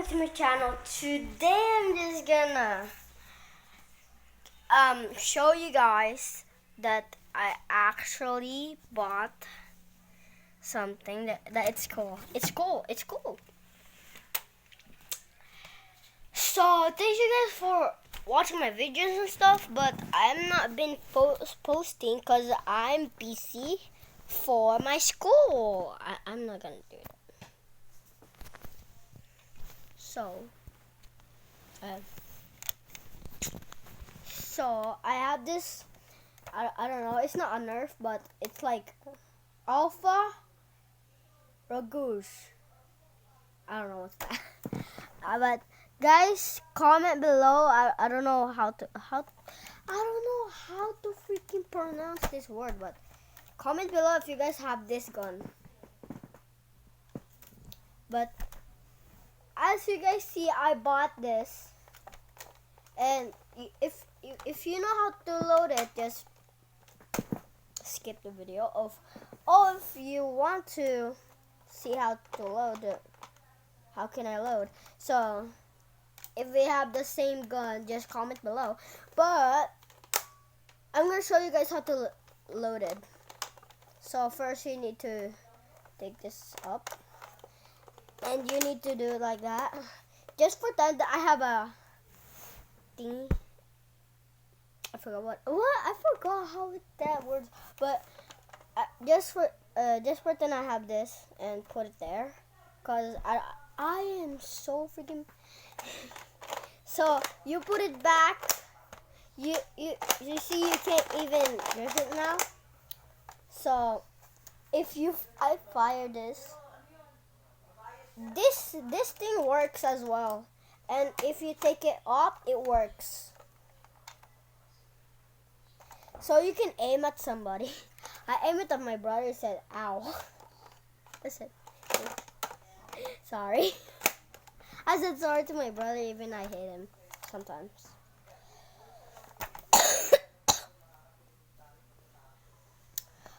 back to my channel. Today I'm just gonna show you guys that I actually bought something that it's cool. It's cool. So thank you guys for watching my videos and stuff, but I'm not been posting because I'm busy for my school. I'm not gonna do that. So I have this. I don't know. It's not a Nerf, but it's like Alpha Ragouche. I don't know what's that. But guys, comment below. I don't know how to freaking pronounce this word, but comment below if you guys have this gun. But as you guys see, I bought this, and if you know how to load it, just skip the video. Or if you want to see how to load it, how can I load? So if we have the same gun, just comment below. But I'm gonna show you guys how to load it. So first you need to take this up, and you need to do it like that. Just pretend that I have a thingy. I forgot how that works. But just pretend I have this and put it there, cause I am so freaking. So you put it back. You see you can't even use it now. So if I fire this thing works as well, and if you take it off, it works. So you can aim at somebody. I aimed at my brother and said, ow. I said, sorry. I said sorry to my brother, even I hate him sometimes.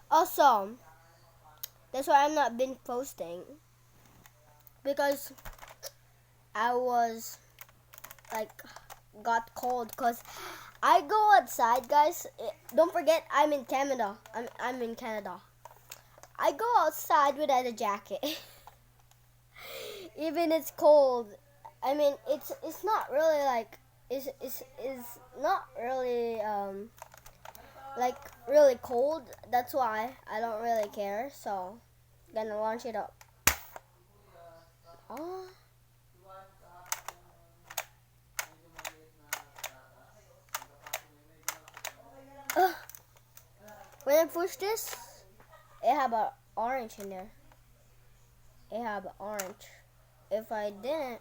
Also, that's why I'm not been posting, because I was like got cold, cause I go outside, guys. Don't forget, I'm in Canada. I'm in Canada. I go outside without a jacket. Even it's cold. I mean, it's not really like it's not really like really cold. That's why I don't really care. So gonna launch it up. Oh. When I push this, it have an orange in there. It have an orange. If I didn't,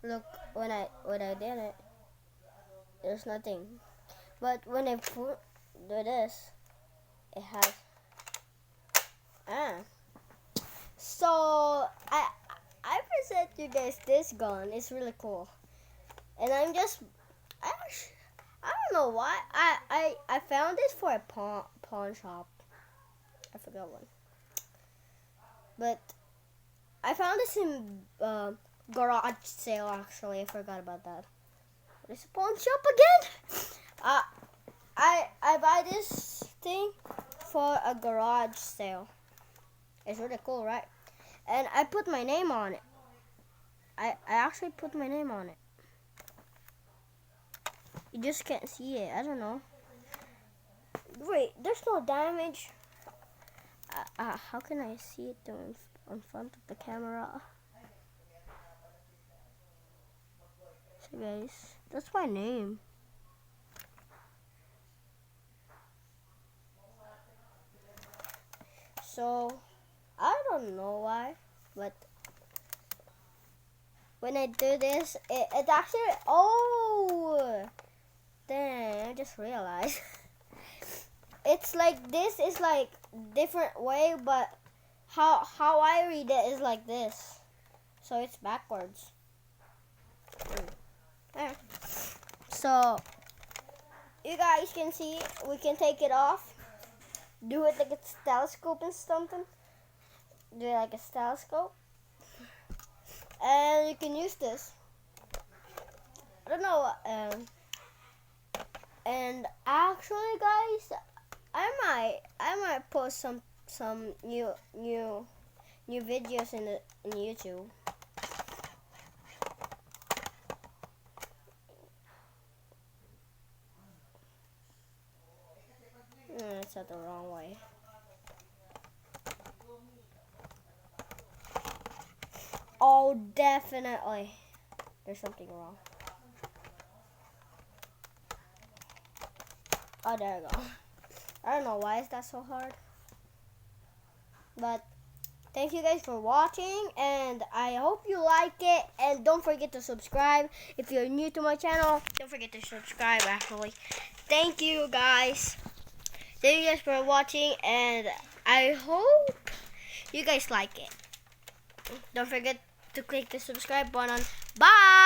look, when I did it, there's nothing. But when I do this, it has. So I present you guys this gun. It's really cool, and I don't know why I found this for a pawn shop. I forgot one. But I found this in garage sale, actually. I forgot about that. What is a pawn shop again? I buy this thing for a garage sale. It's really cool, right? And I put my name on it. I actually put my name on it. You just can't see it. I don't know. Wait, there's no damage. How can I see it in front of the camera? So guys, that's my name. So I don't know why, but when I do this, it actually, oh, dang, I just realized. It's like this is like different way, but how I read it is like this. So it's backwards. So you guys can see, we can take it off. Do it like a telescope and something. Do it like a telescope. and you can use this. I don't know. And actually, guys, I might post some new videos in YouTube. It's not the wrong way. Oh, definitely. There's something wrong. Oh, there we go. I don't know why is that so hard. But thank you guys for watching, and I hope you like it. And don't forget to subscribe. If you're new to my channel, don't forget to subscribe actually. Thank you guys. Thank you guys for watching, and I hope you guys like it. Don't forget to click the subscribe button. Bye!